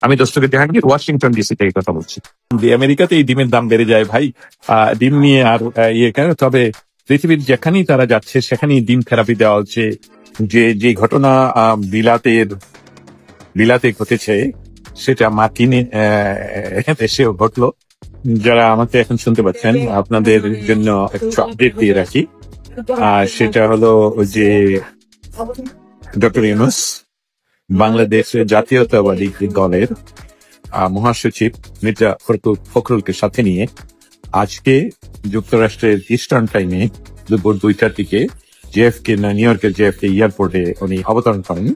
আমি Dastagir Jahangir, Washington DC থেকে কথা বলছি। আমেরিকাতে এই ডিমের দাম বেড়ে যায় ভাই, ডিম নিয়ে আর কেন, তবে পৃথিবীর যেখানেই তারা যাচ্ছে সেখানেই ডিম থেরাপি দেওয়া হচ্ছে। যে ঘটনা বিলাতে ঘটেছে সেটা মার্কিনে দেশেও ঘটলো। যারা আমাকে এখন শুনতে পাচ্ছেন, আপনাদের জন্য একটু আপডেট দিয়ে রাখি। সেটা হলো যে ডক্টর ইউনূস বাংলাদেশের জাতীয়তাবাদী দলের মহাসচিব মির্জা ফখরুলকে সাথে নিয়ে আজকে যুক্তরাষ্ট্রের ইস্টার্ন টাইমে দুপুর 2টার দিকে নিউ ইয়র্কের জেএফকে এয়ারপোর্টে উনি অবতরণ করেন।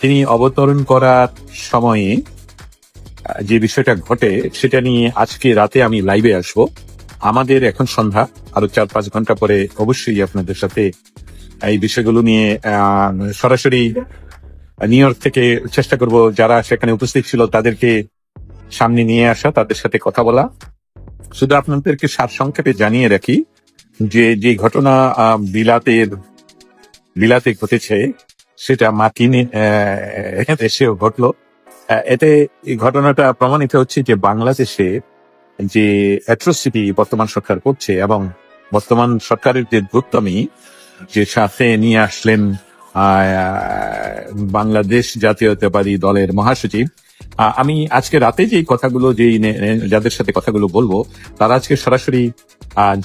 তিনি অবতরণ করার সময়ে যে বিষয়টা ঘটে সেটা নিয়ে আজকে রাতে আমি লাইভে আসব। আমাদের এখন সন্ধ্যা, আরো 4-5 ঘন্টা পরে অবশ্যই আপনাদের সাথে এই বিষয়গুলো নিয়ে সরাসরি নিউ ইয়র্ক থেকে চেষ্টা করব যারা সেখানে উপস্থিত ছিল তাদেরকে সামনে নিয়ে আসা, তাদের সাথে কথা বলা। শুধু আপনাদেরকে সারসংক্ষেপে জানিয়ে রাখি যে ঘটনা বিলাতে ঘটেছে সেটা মার্কিনে দেশেও ঘটলো। এতে এই ঘটনাটা প্রমাণিত হচ্ছে যে বাংলাদেশে যে অ্যাট্রোসিটি বর্তমান সরকার করছে এবং বর্তমান সরকারের যে দ্রুততামি যে সাথে নিয়ে আসলেন বাংলাদেশ জাতীয়তাবাদী দলের মহাসচিব। আমি আজকে রাতে যে কথাগুলো যাদের সাথে কথাগুলো বলবো তারা আজকে সরাসরি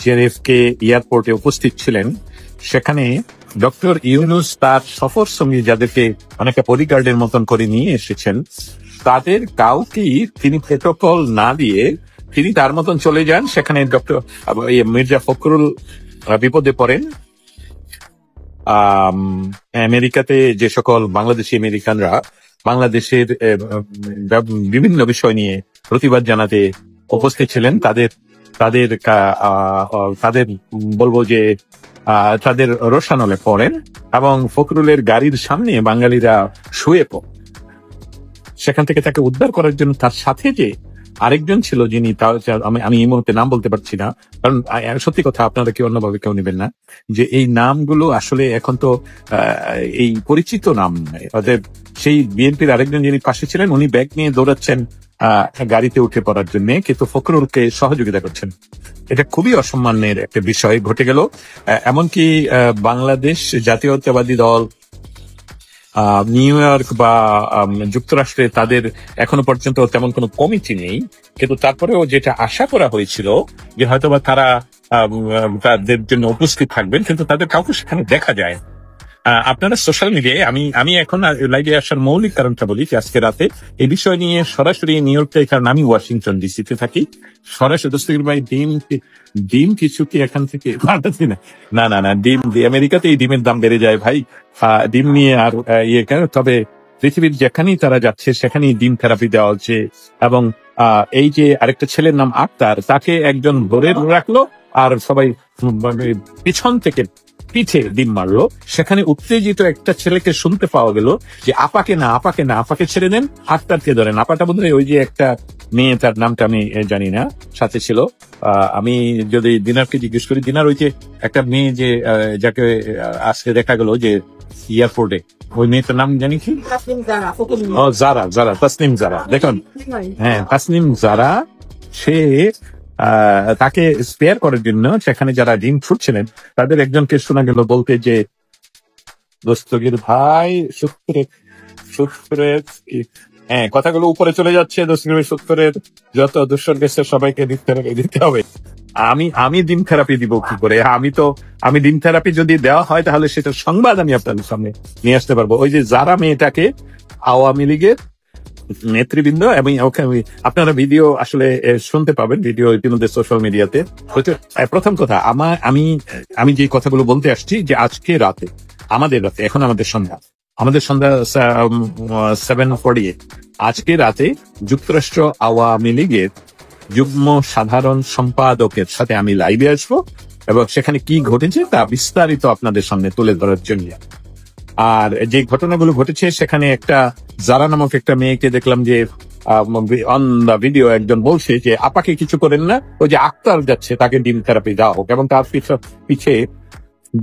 জেএফকে এয়ারপোর্টে উপস্থিত ছিলেন। সেখানে ডক্টর ইউনূস তার সফর সঙ্গী যাদেরকে অনেকটা বডিগার্ডের মতন করে নিয়ে এসেছেন তাদের কাউকেই তিনি প্রোটোকল না দিয়ে তিনি তার মতন চলে যান। সেখানে ডক্টর মির্জা ফখরুল বিপদে পড়েন। আমেরিকাতে যে সকল বাংলাদেশি আমেরিকানরা বাংলাদেশের বিভিন্ন বিষয় নিয়ে প্রতিবাদ জানাতে উপস্থিত ছিলেন তাদের বলবো যে তাদের রোষানলে পড়েন এবং ফখরুলের গাড়ির সামনে বাঙালিরা শুয়ে পড়েন। সেখান থেকে তাকে উদ্ধার করার জন্য তার সাথে যে আরেকজন ছিল যিনি আমি এই মুহূর্তে নাম বলতে পারছি না, কারণ সত্যি কথা আপনারা কি অন্যভাবে কেউ নেবেন না যে এই নামগুলো আসলে এখন তো এই পরিচিত নাম নয়। অতএব সেই বিএনপির আরেকজন যিনি পাশে ছিলেন উনি ব্যাগ নিয়ে দৌড়াচ্ছেন গাড়িতে উঠে পড়ার জন্য, কিন্তু ফখরুলকে সহযোগিতা করছেন। এটা খুবই অসম্মানের একটা বিষয় ঘটে গেল। এমনকি বাংলাদেশ জাতীয়তাবাদী দল নিউ ইয়র্ক বা যুক্তরাষ্ট্রে তাদের এখনো পর্যন্ত তেমন কোনো কমিটি নেই, কিন্তু তারপরেও যেটা আশা করা হয়েছিল যে হয়তোবা তারা তাদের জন্য উপস্থিত থাকবেন, কিন্তু তাদের কাউকে সেখানে দেখা যায়। আপনারা সোশ্যাল মিডিয়ায় আমি এখন লাইভে আসার মৌলিক কারণটা বলি যে আজকে রাতে এই বিষয় নিয়ে সরাসরি নিউ ইয়র্ক থেকে, কারণ আমি ওয়াশিংটন ডিসিতে থাকি, সরাসরি দস্তগীর ভাই ডিম কিছু কি এখান থেকে না ডিম আমেরিকাতে এই ডিমের দাম বেড়ে যায় ভাই, ডিম নিয়ে আর কেন, তবে পৃথিবীর যেখানেই তারা যাচ্ছে সেখানেই ডিম থেরাপি দেওয়া হচ্ছে। এবং এই যে আরেকটা ছেলের নাম আক্তার, তাকে একজন ধরে রাখলো আর সবাই পিছন থেকে পিঠে ডিম মারলো। সেখানে উত্তেজিত একটা ছেলেকে শুনতে পাওয়া গেল যে আপাকে ছেড়ে দেন, আক্তারকে ধরেন। আপাটা বোধহয় ওই যে একটা মেয়ে, তার নামটা আমি জানি না, সাথে ছিল। আমি যদি দিনারকে জিজ্ঞেস করি, দিনার ওই যে একটা মেয়ে যে যাকে আজকে দেখা গেল যে এয়ারপোর্টে, ওই মেয়েটার নাম জানি কি? জারা, তাসনিম জারা। দেখুন, হ্যাঁ, তাসনিম জারা, সে তাকে স্পেয়ার করার জন্য সেখানে যারা ডিম ছুটছিলেন তাদের একজনকে শোনা গেল বলতে যে দস্তগীর ভাই শুক্রের হ্যাঁ, কথাগুলো উপরে চলে যাচ্ছে। দস্তগীর শুক্রের যত দুঃসর গেছে সবাইকে দিতে হবে। আমি ডিম থেরাপি দিব কি করে? আমি ডিম থেরাপি যদি দেওয়া হয় তাহলে সেটার সংবাদ আমি আপনাদের সামনে নিয়ে আসতে পারবো। ওই যে যারা মেয়েটাকে আওয়ামী লীগের নেতৃবৃন্দ, এবং আপনারা ভিডিও আসলে শুনতে পাবেন, ভিডিও ইতিমধ্যে সোশ্যাল মিডিয়াতে। প্রথম কথা, আমি যে কথাগুলো বলতে আসছি যে আজকে রাতে আমাদের সন্ধ্যা 7:48, আজকে রাতে যুক্তরাষ্ট্র আওয়ামী লীগের যুগ্ম সাধারণ সম্পাদকের সাথে আমি লাইভে আসবো এবং সেখানে কি ঘটেছে তা বিস্তারিত আপনাদের সামনে তুলে ধরার জন্য। আর যে ঘটনাগুলো ঘটেছে সেখানে একটা জারা নামক একটা মেয়েকে দেখলাম যে অন দা ভিডিও একজন বলছে যে আপাকে কিছু করেন না, ওই যে আক্তার যাচ্ছে তাকে ডিম থেরাপি দেওয়া হোক, এবং তার পিছে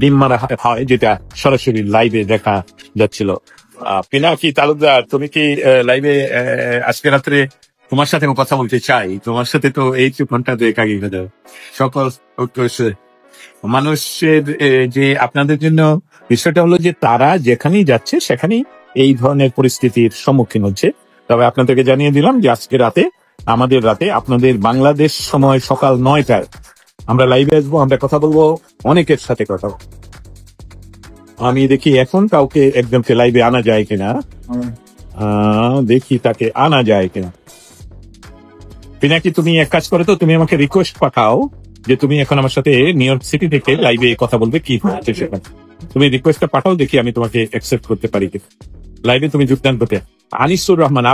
ডিম মারা হয়, যেটা সরাসরি লাইভে দেখা যাচ্ছিল। পিনাকি তালুকদার, তুমি কি লাইভে আজকে রাত্রে তোমার সাথে কথা বলতে চাই? তোমার সাথে তো এই 2 ঘন্টা 2 আগে কথা সকল মানুষের যে আপনাদের জন্য বিষয়টা হলো যে তারা যেখানেই যাচ্ছে সেখানেই এই ধরনের পরিস্থিতির সম্মুখীন হচ্ছে। তবে আপনাদেরকে জানিয়ে দিলাম যে আজকে রাতে, আমাদের রাতে, আপনাদের বাংলাদেশ সময় সকাল 9টায় আমরা লাইভে আসবো, আমরা কথা বলবো, অনেকের সাথে কথা বলবো। আমি দেখি এখন কাউকে একজনকে লাইভে আনা যায় কিনা, দেখি তাকে আনা যায় কিনা। পিনাকি, তুমি এক কাজ করো তো, তুমি আমাকে রিকোয়েস্ট পাঠাও যে তুমি এখন আমার সাথে নিউ ইয়র্ক সিটি থেকে লাইভে কথা বলবে, কি হচ্ছে সেখানে। তুমি রিকোয়েস্টটা পাঠাও, দেখি আমি তোমাকে অ্যাকসেপ্ট করতে পারি কিনা লাইভে তুমি যোগদান করতে। আনিসুর রহমান,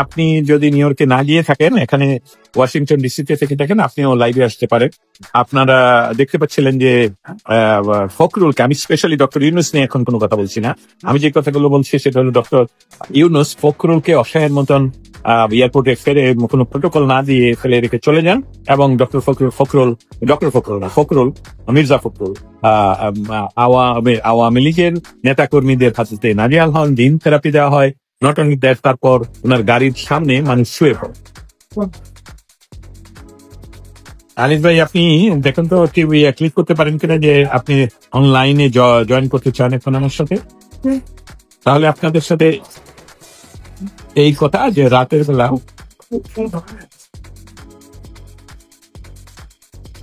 আপনি যদি নিউ ইয়র্কে না গিয়ে থাকেন, এখানে ওয়াশিংটন ডিসিতে থেকে থাকেন, আপনিও লাইভে আসতে পারেন। আপনারা দেখতে পাচ্ছিলেন যে ফখরুলকে, আমি স্পেশালি ডক্টর ইউনুস নিয়ে এখন কোনো কথা বলছি না, আমি যে কথাগুলো বলছি সেটা হলো ডক্টর ইউনুস ফখরুলকে অসহায়ের মতন এয়ারপোর্টে ফেরে কোনো প্রোটোকল না দিয়ে ফেলে রেখে চলে যান, এবং ফখরুল মির্জা ফখরুল আওয়ামী লীগের নেতা কর্মীদের হাতে নাজেহাল হন, দিন থেরাপি দেওয়া হয়, নট অনলি দ্যাট, তারপর ওনার গাড়ির সামনে মানুষ শুয়ে পড়ে। আনিস ভাই, আপনি দেখুন তো টিভি ক্লিক করতে পারেন কিনা যে আপনি অনলাইনে জয়েন করতে চান এখন আমার সাথে। তাহলে আপনাদের সাথে এই কথা যে রাতের বেলা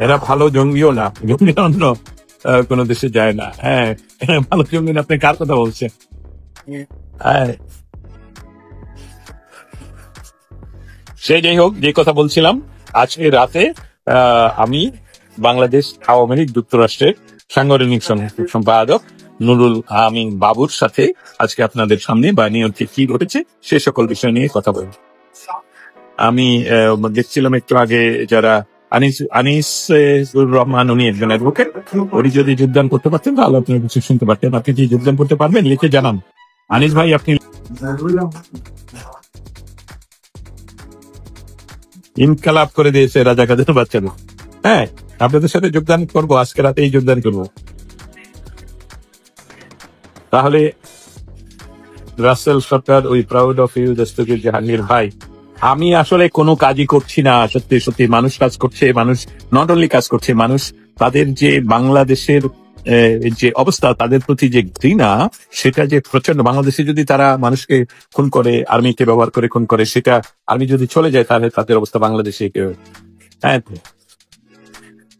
এরা ভালো জঙ্গিও না, জঙ্গি অন্য কোন দেশে যায় না। হ্যাঁ, ভালো জঙ্গি না। আপনি কার কথা বলছেন? হ্যাঁ, সে যাই হোক, যে কথা বলছিলাম, আজকে রাতে আমি বাংলাদেশ আওয়ামী লীগ যুক্তরাষ্ট্রের সাংগঠনিক সম্পাদক নুরুল আমিন বাবুর সাথে আজকে আপনাদের সামনে বা নিউ ইয়র্কে কি ঘটেছে সে সকল বিষয় নিয়ে কথা বলব। আমি দেখছিলাম একটু আগে যারা আনিসুর রহমান, উনি একজন অ্যাডভোকেট, উনি যদি যোগদান করতে পারতেন তাহলে আপনার কিছু শুনতে পারতেন। আপনি কি যোগদান করতে পারবেন? লিখে জানান। আনিস ভাই, আপনি ইনকালাব করে দিয়েছে রাজাকারদের বাচ্চারা। হ্যাঁ, আপনাদের সাথে যোগদান করবো, আজকে রাতেই যোগদান করবো। তাহলে Rasel Sarkar, we proud of you Dastagir Jahangir ভাই, আমি আসলে কোনো কাজই করছি না। সত্যি সত্যি মানুষ কাজ করছে, মানুষ নট অনলি কাজ করছে, মানুষ তাদের যে বাংলাদেশের যে অবস্থা, তাদের প্রতি যে ঘৃণা, সেটা যে প্রচন্ড। বাংলাদেশে যদি তারা মানুষকে খুন করে, আর্মিকে ব্যবহার করে খুন করে, সেটা আর্মি যদি চলে যায় তাহলে তাদের অবস্থা বাংলাদেশে হ্যাঁ।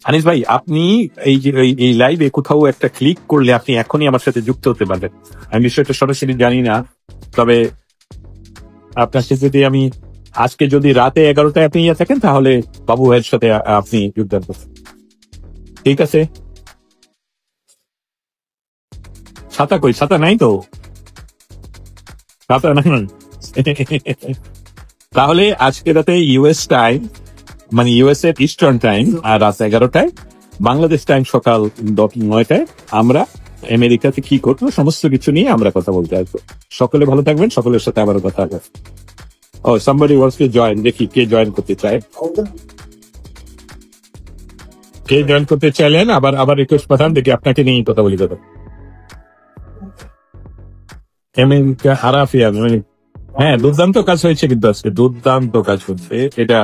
আনিস ভাই, আপনি এই যে এই লাইভে কোথাও একটা ক্লিক করলে আপনি এখনই আমার সাথে যুক্ত হতে পারবেন। আমি বিষয়টা সরাসরি জানি না, তবে আপনার সাথে যদি আমি আজকে যদি রাতে 11টায় আপনি থাকেন তাহলে বাবু ভাইয়ের সাথে আপনি যোগদান করবেন। ঠিক আছে? ছাতা কই? ছাতা নাই তো, ছাতা নাই। তাহলে আজকে রাতে ইউএস টাইম, মানে ইউএস এর ইস্টার্ন টাইম, আর রাত 11টায়, বাংলাদেশ টাইম সকাল 9টায় আমরা আমেরিকাতে কি করবো সমস্ত কিছু নিয়ে আমরা কথা বলতে আসবো। সকলে ভালো থাকবেন, সকলের সাথে আবারও কথা হবে। ও, somebody wants to join, দেখি কে জয়েন করতে চায়। কে জয়েন করতে চাইলেন আবার রিকোয়েস্ট পাঠান, দেখি আপনাকে নিয়ে কথা বলি। কথা আমেরিকা আরাফিয়া, হ্যাঁ, দুর্দান্ত কাজ হয়েছে, কিন্তু আজকে দুর্দান্ত কাজ হচ্ছে। এটা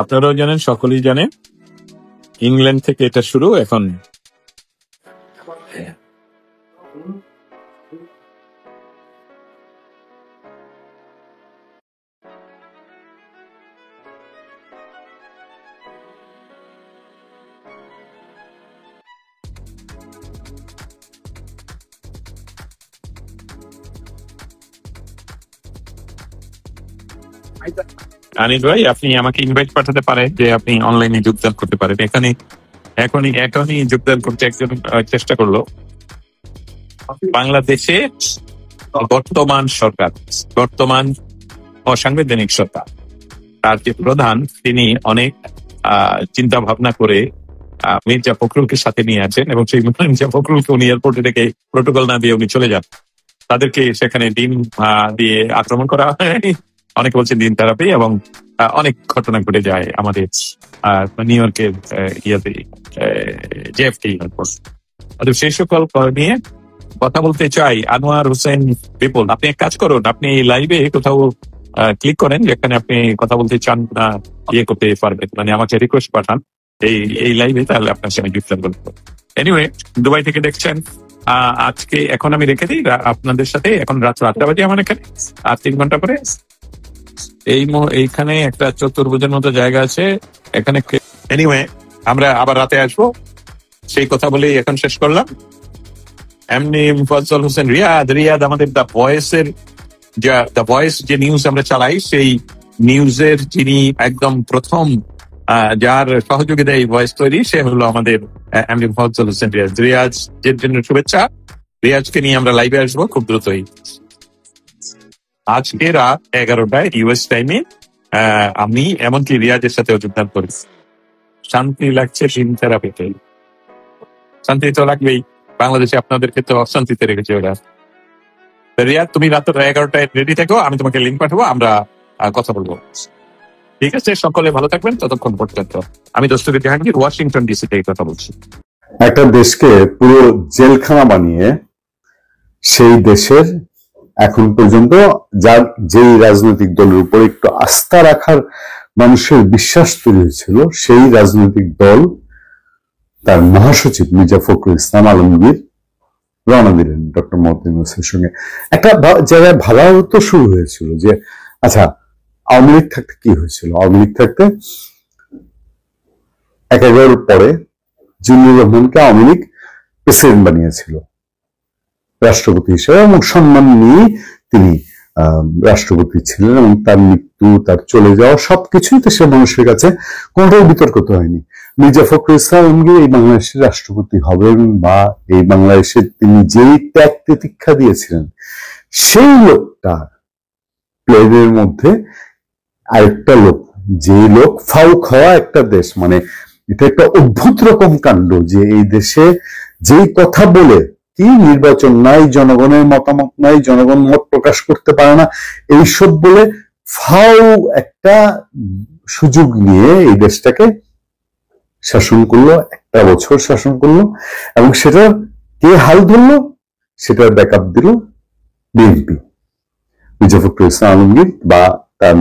আপনারাও জানেন, সকলেই জানেন, ইংল্যান্ড থেকে এটা শুরু। এখন আনিস ভাই, আপনি আমাকে ইনভাইট পাঠাতে পারেন যে আপনি অনলাইনে যোগদান করতে পারেন। এখনই যোগদান করতে একজন চেষ্টা করলো। বাংলাদেশে বর্তমান সরকার, বর্তমান অসাংবিধানিক সরকার, তার যে প্রধান, তিনি অনেক চিন্তা ভাবনা করে মির্জা ফখরুলকে সাথে নিয়ে আছেন, এবং সেই মির্জা ফখরুলকে উনি এয়ারপোর্টে রেখে প্রোটোকল না দিয়ে উনি চলে যান। তাদেরকে সেখানে ডিম দিয়ে আক্রমণ করা হয়, অনেকে বলছেন দিন থেরাপি, এবং অনেক ঘটনা ঘটে যায় আমাদের নিউ ইয়র্কের জেএফকে এয়ারপোর্ট। সেই সকল নিয়ে কথা বলতে চাই। আনোয়ার হোসেন বিপুল, আপনি এক কাজ করুন, আপনি লাইভে কোথাও ক্লিক করেন যেখানে আপনি কথা বলতে চান না, ইয়ে করতে পারবেন, মানে আমাকে রিকোয়েস্ট পাঠান এই লাইভে, তাহলে আপনার সঙ্গে ডিসকাস করবো। এনিওয়ে, দুবাই থেকে দেখছেন। আজকে এখন আমি রেখে দিই আপনাদের সাথে, এখন রাত 8টা বাজে আমার এখানে, আর 3 ঘন্টা পরে এইখানে একটা চতুর্ভুজের মতো জায়গা আছে এখানে। এনিওয়ে, আমরা আবার রাতে আসবো, সেই কথা বলেই এখন শেষ করলাম। এমনি মুফাজ্জল হোসেন রিয়াদ আমাদের দ্য ভয়েস যে নিউজ আমরা চালাই, সেই নিউজের যিনি একদম প্রথম যার সহযোগিতা এই ভয়েস তৈরি, সে হলো আমাদের এমনি মুফাজ্জল হোসেন রিয়াজের জন্য শুভেচ্ছা। রিয়াজকে নিয়ে আমরা লাইভে আসবো খুব দ্রুতই। আজকে রাত 11টায় ইউএস টাইমে আমি এমনকি রিয়াজের সাথে যোগদান করি। শান্তি লাগছে ফিল্ম থেরাপিতে। শান্তি তো লাগবেই, বাংলাদেশে আপনাদেরকে তো অশান্তিতে রেখেছে ওরা। রিয়াদ, তুমি রাত 11টায় রেডি থেকো, আমি তোমাকে লিঙ্ক পাঠাবো, আমরা কথা বলবো। ঠিক আছে, সকলে ভালো থাকবেন ততক্ষণ পর্যন্ত। আমি দস্তগীর জাহাঙ্গীর, ওয়াশিংটন ডিসি থেকে কথা বলছি। একটা দেশকে পুরো জেলখানা বানিয়ে সেই দেশের এখন পর্যন্ত যার যেই রাজনৈতিক দলের উপর একটু আস্থা রাখার মানুষের বিশ্বাস তৈরি হয়েছিল, সেই রাজনৈতিক দল তার মহাসচিব মির্জা ফখরুল ইসলাম আলমগীর রওনা দিলেন ডক্টর মোহাম্মদ ইউনূসের সঙ্গে। একটা জায়গায় ভাবাও তো শুরু হয়েছিল যে আচ্ছা, আওয়ামী লীগ থাকতে কি হয়েছিল? আওয়ামী লীগ থাকতে 11 পরে জিল্লুর রহমানকে আওয়ামী লীগ প্রেসিডেন্ট বানিয়েছিল রাষ্ট্রপতি হিসেবে, এবং সম্মান নিয়ে তিনি রাষ্ট্রপতি ছিলেন, এবং তার মৃত্যু, তার চলে যাওয়া সবকিছুই দেশের মানুষের কাছে কোনোটাই বিতর্কিত হয়নি। মির্জা ফখরুল ইসলাম আলমগীর এই বাংলাদেশের রাষ্ট্রপতি হবেন, বা এই বাংলাদেশে তিনি যেই ত্যাগ প্রতীক্ষা দিয়েছিলেন, সেই লোকটা প্লেনের মধ্যে আরেকটা লোক, যে লোক ফাউ খাওয়া একটা দেশ, মানে এটা একটা অদ্ভুত রকম কাণ্ড যে এই দেশে যেই কথা বলে কি নির্বাচন নাই, জনগণের মতামত নাই, জনগণ মত প্রকাশ করতে পারে না, এইসব বলে ফাউ একটা সুযোগ নিয়ে এই দেশটাকে শাসন করলো, 1 বছর শাসন করলো, এবং সেটা কে হাল ধরলো? সেটার ব্যাকআপ দিল বিএনপি, মির্জা ফখরুল ইসলাম আলমগীর বা তার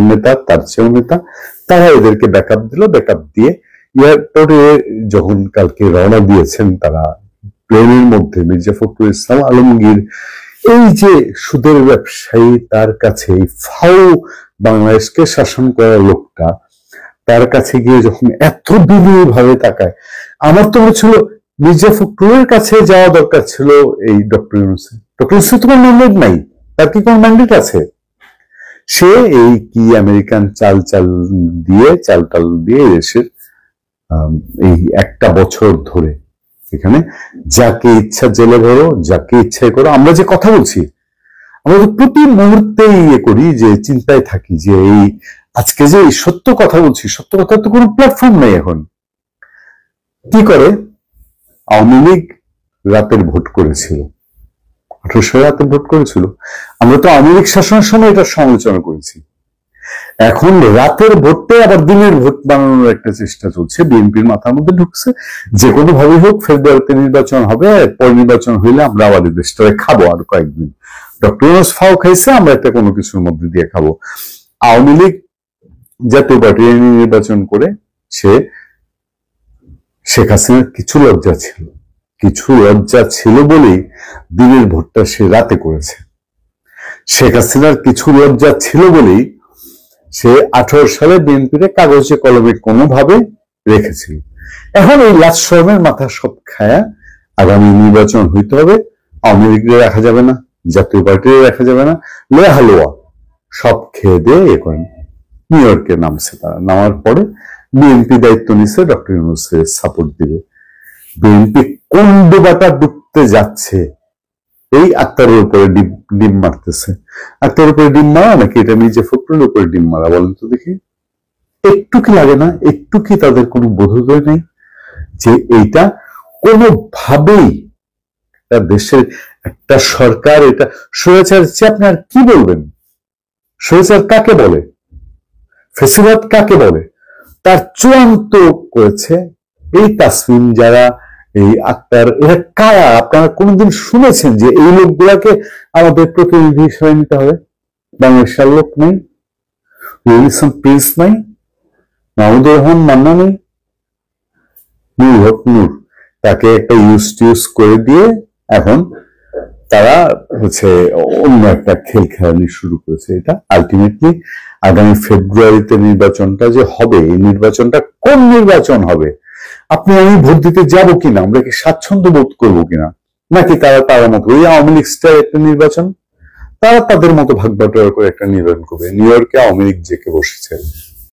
নেতা তার চেয়েও নেতা, তারা এদেরকে ব্যাকআপ দিল। ব্যাকআপ দিয়ে এয়ারপোর্টে যখন কালকে রওনা দিয়েছেন তারা, প্লেনের মধ্যে মির্জা ফখরুল ইসলাম আলমগীর, এই যে সুদের ব্যবসায়ী, তার কাছে এই ফাউ বাংলাদেশকে শাসন করা লোকটা, তার কাছে গিয়ে যখন এত বিনয়ী ভাবে তাকায়, আমার তো হচ্ছিল মির্জা ফখরুলের কাছে যাওয়া দরকার ছিল এই ডক্টর ইউনূসের। ডক্টর ইউনূসের তোমার ম্যান্ডেট নাই, তার কি কোন ম্যান্ডেট আছে? সে এই কি আমেরিকান চাল টাল দিয়ে দেশের এই 1টা বছর ধরে এখানে যাকে ইচ্ছা জেলে ভরো, যাকে ইচ্ছা করো। আমরা যে কথা বলছি, আমরা তো প্রতি মুহূর্তে ইয়ে করি, যে চিন্তায় থাকি যে এই আজকে যে সত্য কথা বলছি, সত্য কথার তো কোনো প্ল্যাটফর্ম নেই এখন। কি করে? আওয়ামী লীগ রাতের ভোট করেছিল, 1800 রাতে ভোট করেছিল। আমরা তো আওয়ামী লীগ শাসনের সময় এটা সমালোচনা করেছি। এখন রাতের ভোটে আবার দিনের ভোট বানানোর একটা চেষ্টা চলছে, বিএনপির মাথার মধ্যে ঢুকছে। যে কোনো ভাবে হোক ফেব্রুয়ারিতে নির্বাচন হবে, পরে নির্বাচন হইলে আমরা আবার দেশটাকে খাবো আর কয়েকদিন। ডক্টর ইউনূস ফাও খাইছে, আমরা একটা কোনো কিছুর মধ্যে দিয়ে খাবো। আওয়ামী লীগ জাতীয় পার্টি নির্বাচন করে সে শেখ হাসিনার কিছু লজ্জা ছিল বলেই দিনের ভোটটা সে রাতে করেছে। শেখ হাসিনার কিছু লজ্জা ছিল বলেই সে 18 সালে বিএনপিতে কাগজে কলমে কোনোভাবে রেখেছিল। এখন এই লাশ শরমের মাথা সব খায়া আগামী নির্বাচন হইতে হবে, আওয়ামী লীগের রাখা যাবে না, জাতীয় পার্টির রাখা যাবে না, লে হালুয়া সব খেয়ে দিয়ে এ করেন। নিউ ইয়র্কে নামছে তারা, নামার পরে বিএনপি দায়িত্ব নিচ্ছে ডক্টর ইউনূসের সাপোর্ট দিবে। বিএনপি কোন ডোবাটা ডুবতে যাচ্ছে, এই আক্তারের উপরে ডিম মারতেছে। আক্তারের উপরে ডিম মারা নাকি এটা মির্জা ফখরুলের উপরে ডিম মারা? বলেন তো দেখি, একটু কি লাগে না? একটু কি তাদের কোনো বোধোদয় নেই যে এইটা কোনোভাবেই একটা দেশের একটা সরকার, এটা স্বৈরাচার। আপনি আর কি বলবেন? স্বৈরাচার কাকে বলে? ফ্যাসিবাদ কাকে বলে? তার চূড়ান্ত করেছে এই তাসমিম, যারা এই আক্তার, এরা কারা? আপনারা কোনোদিন শুনেছেন যে এই লোকগুলাকে আমাদের প্রতিনিধি হিসেবে নিতে হবে? বাংলাদেশের লোক নেই, রবিসন প্রিন্স নাই, মাহমুদুর রহমান মান্না নেই, নূর হক নূর, তাকে একটা ইউজ করে দিয়ে এখন তারা হচ্ছে অন্য একটা খেল খেলানি শুরু করেছে। এটা আলটিমেটলি আগামী ফেব্রুয়ারিতে নির্বাচনটা যে হবে, এই নির্বাচনটা কোন নির্বাচন হবে? আপনি আমি ভোট দিতে যাবো কিনা, আমরা কি স্বাচ্ছন্দ্য বোধ করবো কিনা, নাকি তারা তারা মতো ওই আওয়ামী লীগ স্টাইল একটা নির্বাচন, তারা তাদের মতো ভাগ বাটোয়ারা করে একটা নির্বাচন করবে। নিউ ইয়র্কে আওয়ামী লীগ জেকে বসেছে।